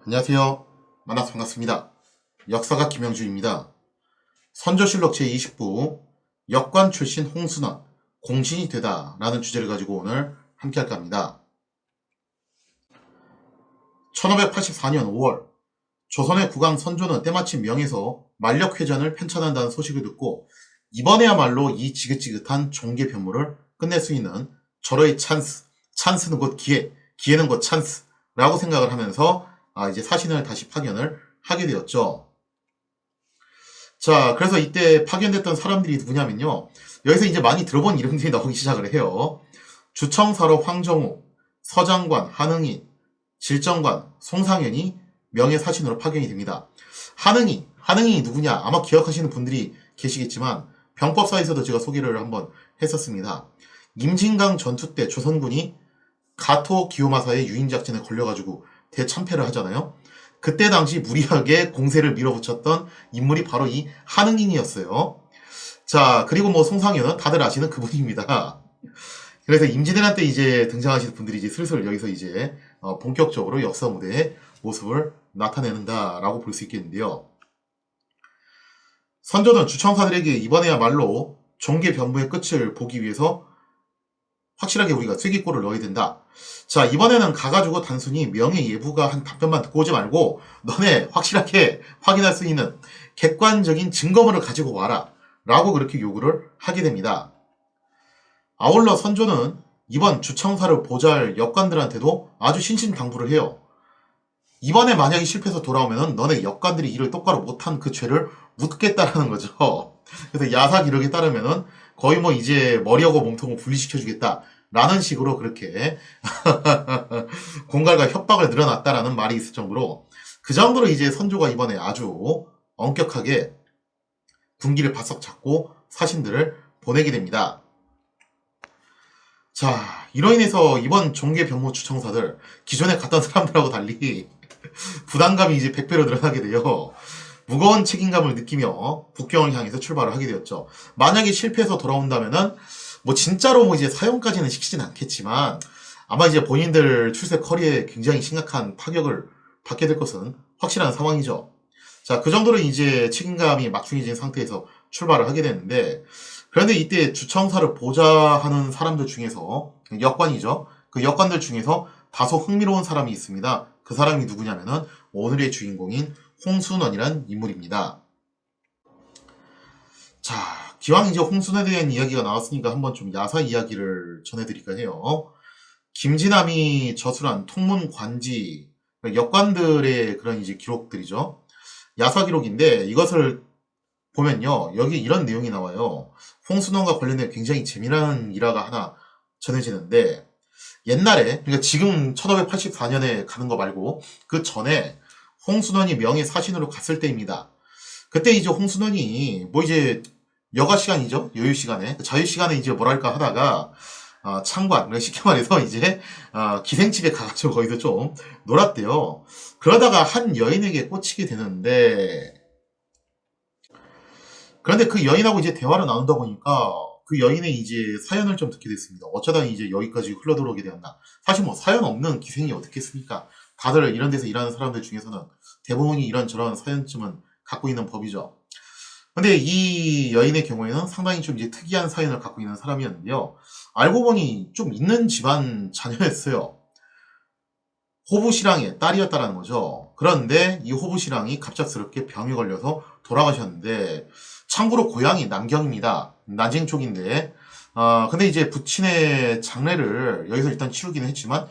안녕하세요. 만나서 반갑습니다. 역사가 김영주입니다. 선조실록 제20부 역관 출신 홍순원 공신이 되다 라는 주제를 가지고 오늘 함께 할까 합니다. 1584년 5월 조선의 국왕 선조는 때마침 명에서 만력회전을 편찬한다는 소식을 듣고 이번에야말로 이 지긋지긋한 종계 변모를 끝낼 수 있는 절호의 찬스는 곧 기회는 곧 찬스라고 생각을 하면서 이제 사신을 다시 파견을 하게 되었죠. 자, 그래서 이때 파견됐던 사람들이 누구냐면요. 여기서 이제 많이 들어본 이름들이 나오기 시작을 해요. 주청사로 황정우, 서장관, 한응이, 질정관, 송상현이 명예사신으로 파견이 됩니다. 한응이 누구냐? 아마 기억하시는 분들이 계시겠지만 병법사에서도 제가 소개를 한번 했었습니다. 임진강 전투 때 조선군이 가토 기요마사의 유인작전에 걸려가지고 대참패를 하잖아요. 그때 당시 무리하게 공세를 밀어붙였던 인물이 바로 이 한응인이었어요. 자, 그리고 뭐 송상현은 다들 아시는 그분입니다. 그래서 임진왜란 때 이제 등장하시는 분들이 이제 슬슬 여기서 이제 본격적으로 역사 무대의 모습을 나타내는다라고 볼 수 있겠는데요. 선조는 주청사들에게 이번에야말로 종계 변모의 끝을 보기 위해서 확실하게 우리가 쐐기골을 넣어야 된다. 자, 이번에는 가가지고 단순히 명예 예부가 한 답변만 듣고 오지 말고 너네 확실하게 확인할 수 있는 객관적인 증거물을 가지고 와라 라고 그렇게 요구를 하게 됩니다. 아울러 선조는 이번 주청사를 보잘 역관들한테도 아주 신신당부를 해요. 이번에 만약에 실패해서 돌아오면 너네 역관들이 일을 똑바로 못한 그 죄를 묻겠다라는 거죠. 그래서 야사 기록에 따르면은 거의 뭐 이제 머리하고 몸통을 분리시켜주겠다 라는 식으로 그렇게 공갈과 협박을 늘어놨다라는 말이 있을 정도로 그 정도로 이제 선조가 이번에 아주 엄격하게 군기를 바싹 잡고 사신들을 보내게 됩니다. 자, 이로 인해서 이번 종계 변모 주청사들 기존에 갔던 사람들하고 달리 부담감이 이제 100배로 늘어나게 돼요. 무거운 책임감을 느끼며 북경을 향해서 출발을 하게 되었죠. 만약에 실패해서 돌아온다면은 뭐 진짜로 뭐 이제 사형까지는 시키진 않겠지만 아마 이제 본인들 출세 커리어에 굉장히 심각한 타격을 받게 될 것은 확실한 상황이죠. 자, 그 정도로 이제 책임감이 막중해진 상태에서 출발을 하게 되는데 그런데 이때 주청사를 보좌하는 사람들 중에서 역관이죠. 그 역관들 중에서 다소 흥미로운 사람이 있습니다. 그 사람이 누구냐면은 오늘의 주인공인 홍순원이란 인물입니다. 자, 기왕 이제 홍순원에 대한 이야기가 나왔으니까 한번 좀 야사 이야기를 전해드릴까 해요. 김진남이 저술한 통문관지, 역관들의 그런 이제 기록들이죠. 야사 기록인데 이것을 보면요. 여기 이런 내용이 나와요. 홍순원과 관련된 굉장히 재미난 일화가 하나 전해지는데 옛날에, 그러니까 지금 1584년에 가는 거 말고 그 전에 홍순원이 명예 사신으로 갔을 때입니다. 그때 이제 홍순원이 뭐 이제 여가 시간이죠. 여유 시간에 자유 시간에 이제 뭐랄까 하다가 창관, 그러니까 쉽게 말해서 이제 기생집에 가가지고 거기서 좀 놀았대요. 그러다가 한 여인에게 꽂히게 되는데 그런데 그 여인하고 이제 대화를 나눈다 보니까 그 여인의 이제 사연을 좀 듣게 됐습니다. 어쩌다 이제 여기까지 흘러들어오게 되었나. 사실 뭐 사연 없는 기생이 어떻겠습니까? 다들 이런 데서 일하는 사람들 중에서는 대부분이 이런저런 사연쯤은 갖고 있는 법이죠. 근데 이 여인의 경우에는 상당히 좀 이제 특이한 사연을 갖고 있는 사람이었는데요. 알고 보니 좀 있는 집안 자녀였어요. 호부신랑의 딸이었다라는 거죠. 그런데 이 호부신랑이 갑작스럽게 병에 걸려서 돌아가셨는데 참고로 고향이 남경입니다. 난징 쪽인데 근데 이제 부친의 장례를 여기서 일단 치르기는 했지만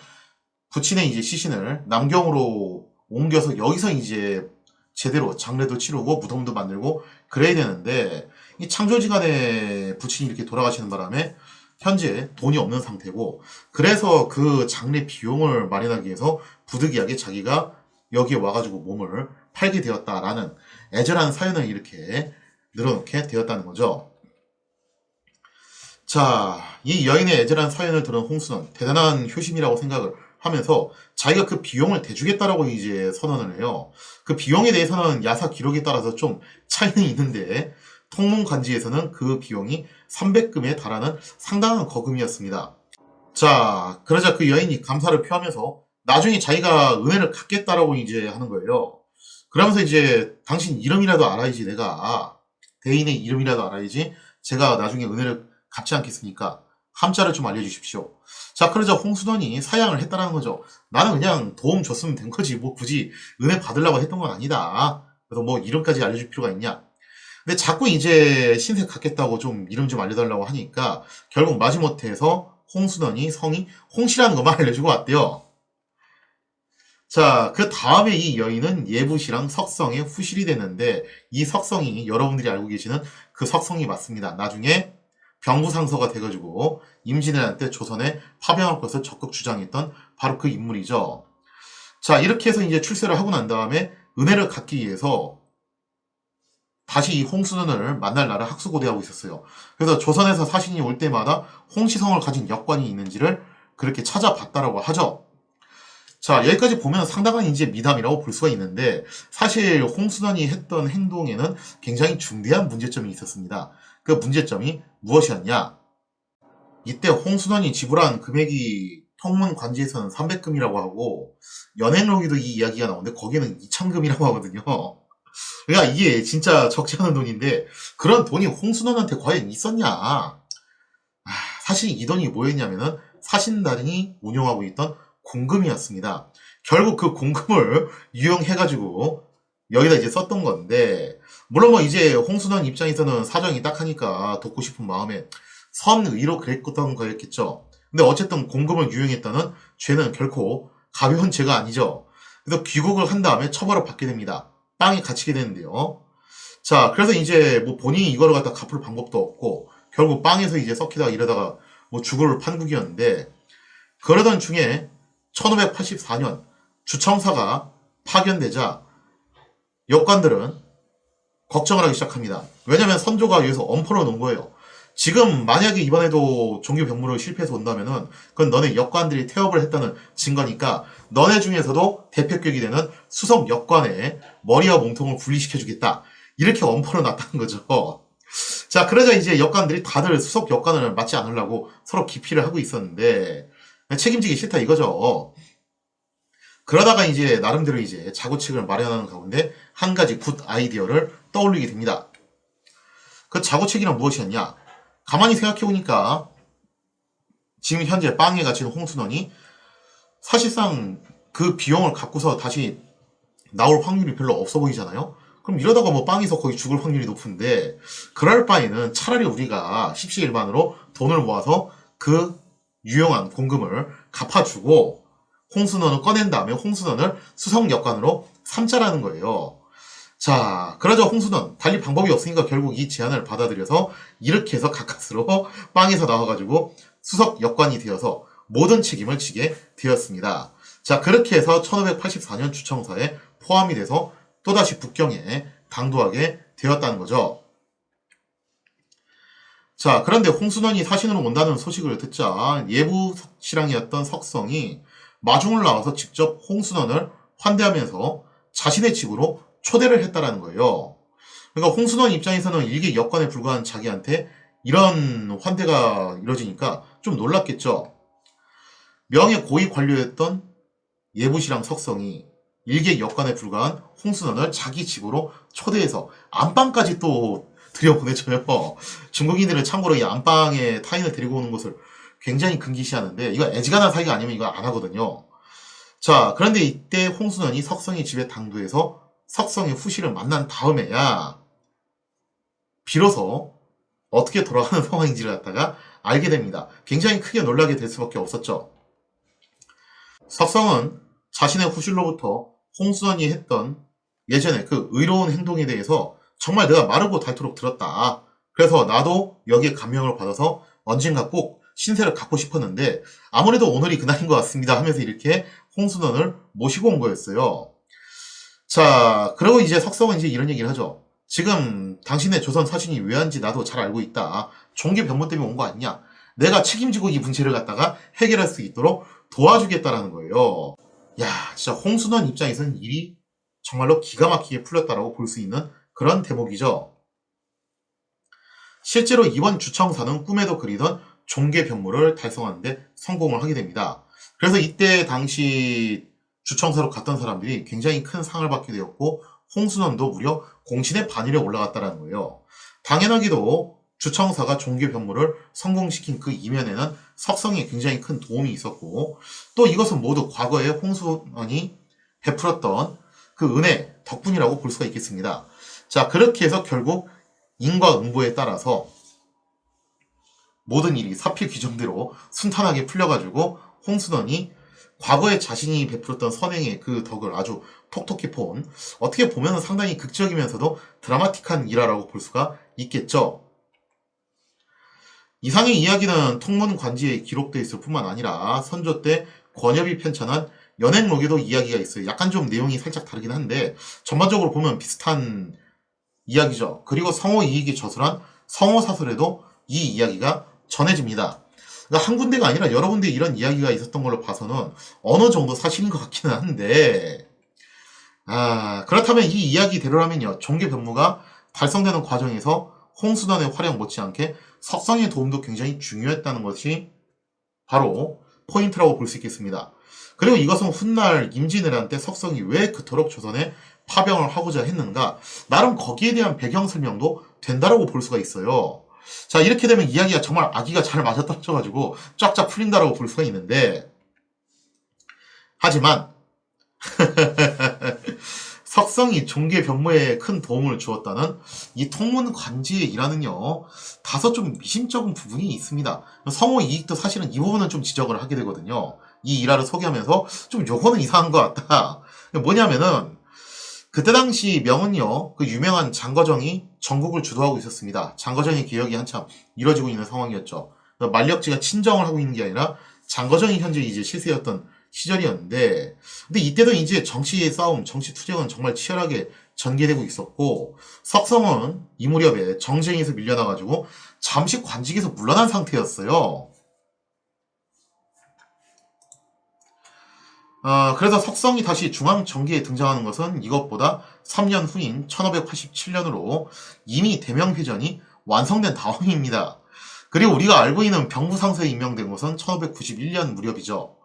부친의 이제 시신을 남경으로 옮겨서 여기서 이제 제대로 장례도 치르고 무덤도 만들고 그래야 되는데 이 창조지간에 부친이 이렇게 돌아가시는 바람에 현재 돈이 없는 상태고 그래서 그 장례 비용을 마련하기 위해서 부득이하게 자기가 여기에 와가지고 몸을 팔게 되었다라는 애절한 사연을 이렇게 늘어놓게 되었다는 거죠. 자, 이 여인의 애절한 사연을 들은 홍순은 대단한 효심이라고 생각을 하면서 자기가 그 비용을 대주겠다라고 이제 선언을 해요. 그 비용에 대해서는 야사 기록에 따라서 좀 차이는 있는데 통문관지에서는 그 비용이 300금에 달하는 상당한 거금이었습니다. 자, 그러자 그 여인이 감사를 표하면서 나중에 자기가 은혜를 갚겠다라고 이제 하는 거예요. 그러면서 이제 당신 이름이라도 알아야지 내가 대인의 이름이라도 알아야지 제가 나중에 은혜를 갚지 않겠습니까? 함자를 좀 알려주십시오. 자, 그러자 홍순원이 사양을 했다라는 거죠. 나는 그냥 도움 줬으면 된 거지 뭐 굳이 은혜 받으려고 했던 건 아니다. 그래서 뭐 이름까지 알려줄 필요가 있냐? 근데 자꾸 이제 신세 갖겠다고 좀 이름 좀 알려달라고 하니까 결국 마지못해서 홍순원이 성이 홍씨라는 것만 알려주고 왔대요. 자, 그 다음에 이 여인은 예부시랑 석성의 후실이 됐는데 이 석성이 여러분들이 알고 계시는 그 석성이 맞습니다. 나중에 병부상서가 돼가지고 임진왜란 때 조선에 파병할 것을 적극 주장했던 바로 그 인물이죠. 자, 이렇게 해서 이제 출세를 하고 난 다음에 은혜를 갖기 위해서 다시 이 홍순원을 만날 날을 학수고대하고 있었어요. 그래서 조선에서 사신이 올 때마다 홍시성을 가진 역관이 있는지를 그렇게 찾아봤다라고 하죠. 자, 여기까지 보면 상당한 이제 미담이라고 볼 수가 있는데 사실 홍순원이 했던 행동에는 굉장히 중대한 문제점이 있었습니다. 그 문제점이 무엇이었냐? 이때 홍순원이 지불한 금액이 통문 관지에서는 300금이라고 하고 연행록에도 이 이야기가 나오는데 거기는 2000금이라고 하거든요. 그러니까 이게 진짜 적지 않은 돈인데 그런 돈이 홍순원한테 과연 있었냐? 사실 이 돈이 뭐였냐면은 사신단이 운영하고 있던 공금이었습니다. 결국 그 공금을 유용해가지고 여기다 이제 썼던 건데 물론 뭐 이제 홍순원 입장에서는 사정이 딱하니까 돕고 싶은 마음에 선의로 그랬던 거였겠죠. 근데 어쨌든 공금을 유용했다는 죄는 결코 가벼운 죄가 아니죠. 그래서 귀국을 한 다음에 처벌을 받게 됩니다. 땅에 갇히게 되는데요. 자, 그래서 이제 뭐 본인이 이거를 갖다 갚을 방법도 없고 결국 빵에서 이제 썩히다가 이러다가 뭐 죽을 판국이었는데 그러던 중에 1584년 주청사가 파견되자 역관들은 걱정을 하기 시작합니다. 왜냐면 선조가 여기서 엄포를 놓은 거예요. 지금 만약에 이번에도 종교 병무를 실패해서 온다면은 그건 너네 역관들이 태업을 했다는 증거니까 너네 중에서도 대표격이 되는 수석 역관의 머리와 몸통을 분리시켜주겠다. 이렇게 엄포를 놨다는 거죠. 자, 그러자 이제 역관들이 다들 수석 역관을 맡지 않으려고 서로 기피를 하고 있었는데 책임지기 싫다 이거죠. 그러다가 이제 나름대로 이제 자구책을 마련하는 가운데 한 가지 굿 아이디어를 떠올리게 됩니다. 그 자구책이란 무엇이었냐? 가만히 생각해보니까 지금 현재 빵에 갇힌 홍순원이 사실상 그 비용을 갖고서 다시 나올 확률이 별로 없어 보이잖아요? 그럼 이러다가 뭐 빵에서 거의 죽을 확률이 높은데 그럴 바에는 차라리 우리가 십시일반으로 돈을 모아서 그 유용한 공금을 갚아주고 홍순원을 꺼낸 다음에 홍순원을 수성역관으로 삼자라는 거예요. 자, 그러자 홍순원 달리 방법이 없으니까 결국 이 제안을 받아들여서 이렇게 해서 가까스로 빵에서 나와가지고 수석역관이 되어서 모든 책임을 지게 되었습니다. 자, 그렇게 해서 1584년 주청사에 포함이 돼서 또다시 북경에 당도하게 되었다는 거죠. 자, 그런데 홍순원이 사신으로 온다는 소식을 듣자 예부시랑이었던 석성이 마중을 나와서 직접 홍순원을 환대하면서 자신의 집으로 초대를 했다라는 거예요. 그러니까 홍순원 입장에서는 일개 역관에 불과한 자기한테 이런 환대가 이뤄지니까 좀 놀랐겠죠. 명예 고위 관료였던 예부시랑 석성이 일개 역관에 불과한 홍순원을 자기 집으로 초대해서 안방까지 또 들여보내줘요. 중국인들은 참고로 이 안방에 타인을 데리고 오는 것을 굉장히 금기시하는데 이거 애지간한 사이가 아니면 이거 안 하거든요. 자, 그런데 이때 홍순원이 석성의 집에 당도해서 석성의 후실을 만난 다음에야 비로소 어떻게 돌아가는 상황인지를 갖다가 알게 됩니다. 굉장히 크게 놀라게 될 수밖에 없었죠. 석성은 자신의 후실로부터 홍순원이 했던 예전에 그 의로운 행동에 대해서 정말 내가 마르고 닳도록 들었다. 그래서 나도 여기에 감명을 받아서 언젠가 꼭 신세를 갖고 싶었는데 아무래도 오늘이 그날인 것 같습니다 하면서 이렇게 홍순원을 모시고 온 거였어요. 자, 그리고 이제 석성은 이제 이런 얘기를 하죠. 지금 당신의 조선 사신이 왜 한지 나도 잘 알고 있다. 종교 변모 때문에 온 거 아니냐? 내가 책임지고 이 문제를 갖다가 해결할 수 있도록 도와주겠다라는 거예요. 야, 진짜 홍순원 입장에서는 일이 정말로 기가 막히게 풀렸다라고 볼 수 있는 그런 대목이죠. 실제로 이번 주청사는 꿈에도 그리던 종교 변모를 달성하는데 성공을 하게 됩니다. 그래서 이때 당시 주청사로 갔던 사람들이 굉장히 큰 상을 받게 되었고 홍순원도 무려 공신의 반열에 올라갔다는 거예요. 당연하게도 주청사가 종교 변모를 성공시킨 그 이면에는 석성에 굉장히 큰 도움이 있었고 또 이것은 모두 과거에 홍순원이 베풀었던 그 은혜 덕분이라고 볼 수가 있겠습니다. 자, 그렇게 해서 결국 인과응보에 따라서 모든 일이 사필 규정대로 순탄하게 풀려가지고 홍순원이 과거에 자신이 베풀었던 선행의 그 덕을 아주 톡톡히 본 어떻게 보면 상당히 극적이면서도 드라마틱한 일화라고 볼 수가 있겠죠. 이상의 이야기는 통문관지에 기록되어 있을 뿐만 아니라 선조 때 권엽이 편찬한 연행록에도 이야기가 있어요. 약간 좀 내용이 살짝 다르긴 한데 전반적으로 보면 비슷한 이야기죠. 그리고 성호 이익이 저술한 성호사설에도 이 이야기가 전해집니다. 그러니까 한 군데가 아니라 여러 군데 이런 이야기가 있었던 걸로 봐서는 어느 정도 사실인 것 같기는 한데 그렇다면 이 이야기대로라면요. 종교 변모가 달성되는 과정에서 홍순원의 활약 못지않게 석성의 도움도 굉장히 중요했다는 것이 바로 포인트라고 볼 수 있겠습니다. 그리고 이것은 훗날 임진왜란 때 석성이 왜 그토록 조선에 파병을 하고자 했는가 나름 거기에 대한 배경 설명도 된다라고 볼 수가 있어요. 자, 이렇게 되면 이야기가 정말 아기가 잘 맞아떨어져가지고 쫙쫙 풀린다라고 볼 수가 있는데 하지만 석성이 종교 변모에 큰 도움을 주었다는 이 통문관지의 일화는요 다소 좀 미심쩍은 부분이 있습니다. 성호 이익도 사실은 이 부분은 좀 지적을 하게 되거든요. 이 일화를 소개하면서 좀 요거는 이상한 것 같다. 뭐냐면은 그때 당시 명은요 그 유명한 장거정이 전국을 주도하고 있었습니다. 장거정의 개혁이 한참 이뤄지고 있는 상황이었죠. 만력지가 친정을 하고 있는 게 아니라 장거정이 현재 이제 시세였던 시절이었는데 근데 이때도 이제 정치의 싸움, 정치 투쟁은 정말 치열하게 전개되고 있었고 석성은 이 무렵에 정쟁에서 밀려나가지고 잠시 관직에서 물러난 상태였어요. 그래서 석성이 다시 중앙정계에 등장하는 것은 이것보다 3년 후인 1587년으로 이미 대명회전이 완성된 다음입니다. 그리고 우리가 알고 있는 병부상서에 임명된 것은 1591년 무렵이죠.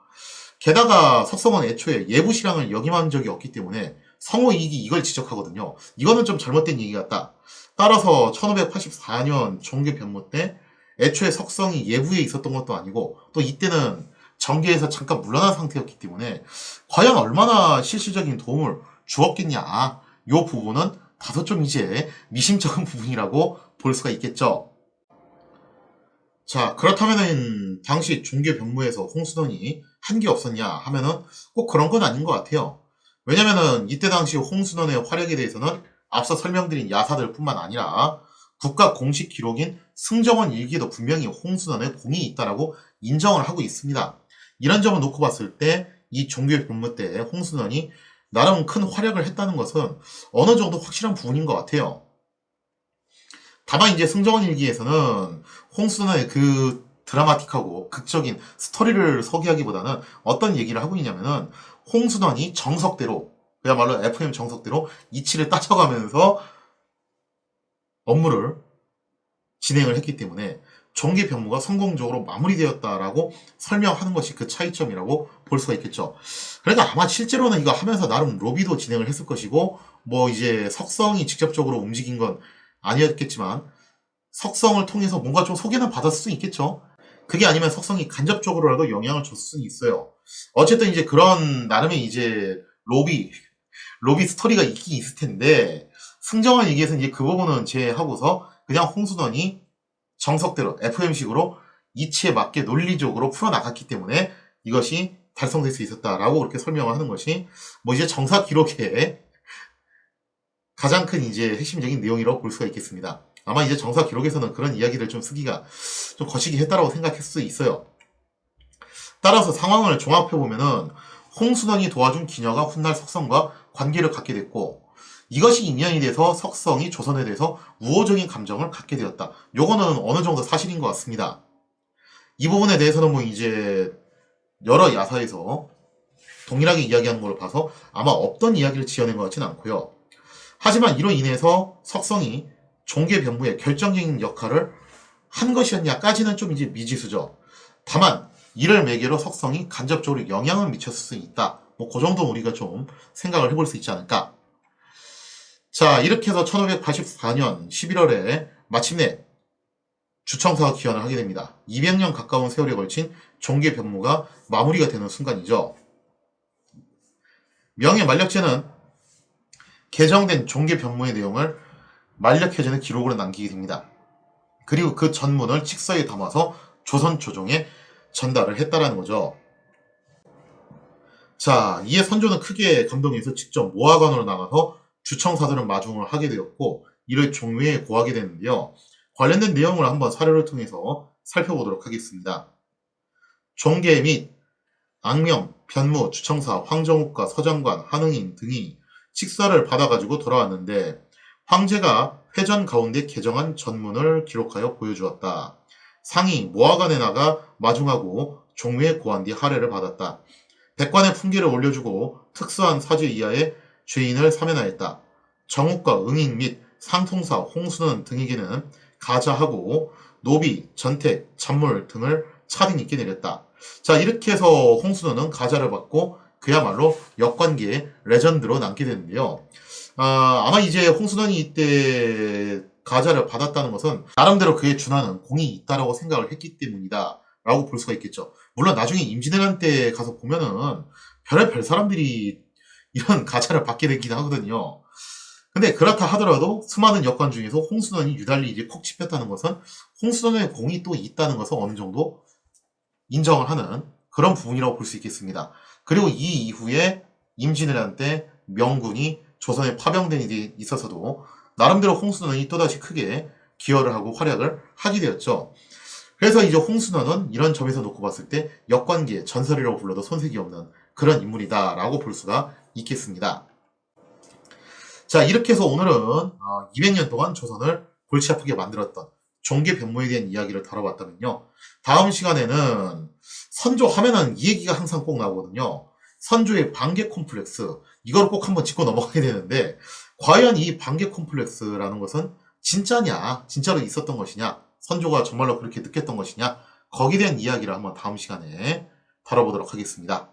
게다가 석성은 애초에 예부실황을 역임한 적이 없기 때문에 성호 이익이 이걸 지적하거든요. 이거는 좀 잘못된 얘기 같다. 따라서 1584년 종교 변모 때 애초에 석성이 예부에 있었던 것도 아니고 또 이때는 정계에서 잠깐 물러난 상태였기 때문에 과연 얼마나 실질적인 도움을 주었겠냐 이 부분은 다소 좀 이제 미심쩍은 부분이라고 볼 수가 있겠죠. 자, 그렇다면은 당시 종교 변모에서 홍순원이 한 게 없었냐 하면은 꼭 그런 건 아닌 것 같아요. 왜냐면은 이때 당시 홍순원의 활약에 대해서는 앞서 설명드린 야사들 뿐만 아니라 국가 공식 기록인 승정원 일기에도 분명히 홍순원의 공이 있다라고 인정을 하고 있습니다. 이런 점을 놓고 봤을 때 이 종교 변모 때 홍순원이 나름 큰 활약을 했다는 것은 어느 정도 확실한 부분인 것 같아요. 다만 이제 승정원 일기에서는 홍순원의 그 드라마틱하고 극적인 스토리를 소개하기보다는 어떤 얘기를 하고 있냐면은 홍순원이 정석대로 그야말로 FM 정석대로 이치를 따져가면서 업무를 진행을 했기 때문에 종교 변모가 성공적으로 마무리되었다라고 설명하는 것이 그 차이점이라고 볼 수가 있겠죠. 그러니까 아마 실제로는 이거 하면서 나름 로비도 진행을 했을 것이고 뭐 이제 석성이 직접적으로 움직인 건 아니었겠지만 석성을 통해서 뭔가 좀 소개는 받았을 수 있겠죠. 그게 아니면 석성이 간접적으로라도 영향을 줬을 수는 있어요. 어쨌든 이제 그런 나름의 이제 로비 스토리가 있긴 있을 텐데 승정원 얘기에서 이제 그 부분은 제하고서 그냥 홍순원이 정석대로 FM식으로 이치에 맞게 논리적으로 풀어나갔기 때문에 이것이 달성될 수 있었다라고 그렇게 설명을 하는 것이 뭐 이제 정사 기록의 가장 큰 이제 핵심적인 내용이라고 볼 수가 있겠습니다. 아마 이제 정사 기록에서는 그런 이야기를 좀 쓰기가 좀 거시기 했다라고 생각할 수 있어요. 따라서 상황을 종합해보면은 홍순원이 도와준 기녀가 훗날 석성과 관계를 갖게 됐고 이것이 인연이 돼서 석성이 조선에 대해서 우호적인 감정을 갖게 되었다. 요거는 어느 정도 사실인 것 같습니다. 이 부분에 대해서는 뭐 이제 여러 야사에서 동일하게 이야기하는 걸 봐서 아마 없던 이야기를 지어낸 것 같지는 않고요. 하지만 이로 인해서 석성이 종교 변모에 결정적인 역할을 한 것이었냐까지는 좀 이제 미지수죠. 다만 이를 매개로 석성이 간접적으로 영향을 미쳤을 수 있다. 뭐 그 정도 우리가 좀 생각을 해볼 수 있지 않을까. 자, 이렇게 해서 1584년 11월에 마침내 주청사가 기원을 하게 됩니다. 200년 가까운 세월에 걸친 종교 변모가 마무리가 되는 순간이죠. 명예 만력제는 개정된 종교 변모의 내용을 만력해제는 기록으로 남기게 됩니다. 그리고 그 전문을 칙서에 담아서 조선 조정에 전달을 했다라는 거죠. 자, 이에 선조는 크게 감동해서 직접 모화관으로 나가서 주청사들은 마중을 하게 되었고 이를 종묘에 고하게 되는데요. 관련된 내용을 한번 사료를 통해서 살펴보도록 하겠습니다. 종계 및 악명, 변무, 주청사, 황정욱과 서장관, 한응인 등이 칙서를 받아가지고 돌아왔는데 황제가 회전 가운데 개정한 전문을 기록하여 보여주었다. 상이 모화관에 나가 마중하고 종묘에 고한 뒤 할애를 받았다. 백관의 풍계를 올려주고 특수한 사죄 이하의 죄인을 사면하였다. 정욱과 응인 및 상통사, 홍순원 등에게는 가자하고 노비, 전택, 잔물 등을 차등 있게 내렸다. 자, 이렇게 해서 홍순원은 가자를 받고 그야말로 역관계의 레전드로 남게 되는데요. 아마 이제 홍순원이 이때 가자를 받았다는 것은 나름대로 그에 준하는 공이 있다라고 생각을 했기 때문이다 라고 볼 수가 있겠죠. 물론 나중에 임진왜란 때 가서 보면은 별의별 사람들이 이런 가자를 받게 되긴 하거든요. 근데 그렇다 하더라도 수많은 역관 중에서 홍순원이 유달리 이제 콕 집혔다는 것은 홍순원의 공이 또 있다는 것을 어느 정도 인정을 하는 그런 부분이라고 볼 수 있겠습니다. 그리고 이 이후에 임진왜란 때 명군이 조선에 파병된 일이 있어서도 나름대로 홍순원이 또다시 크게 기여를 하고 활약을 하게 되었죠. 그래서 이제 홍순원은 이런 점에서 놓고 봤을 때 역관계 전설이라고 불러도 손색이 없는 그런 인물이다라고 볼 수가 있겠습니다. 자, 이렇게 해서 오늘은 200년 동안 조선을 골치 아프게 만들었던 종계 변모에 대한 이야기를 다뤄봤다면요. 다음 시간에는 선조 하면은 이 얘기가 항상 꼭 나오거든요. 선조의 반개 콤플렉스, 이걸 꼭 한번 짚고 넘어가게 되는데 과연 이 반개 콤플렉스라는 것은 진짜냐, 진짜로 있었던 것이냐, 선조가 정말로 그렇게 느꼈던 것이냐, 거기에 대한 이야기를 한번 다음 시간에 다뤄보도록 하겠습니다.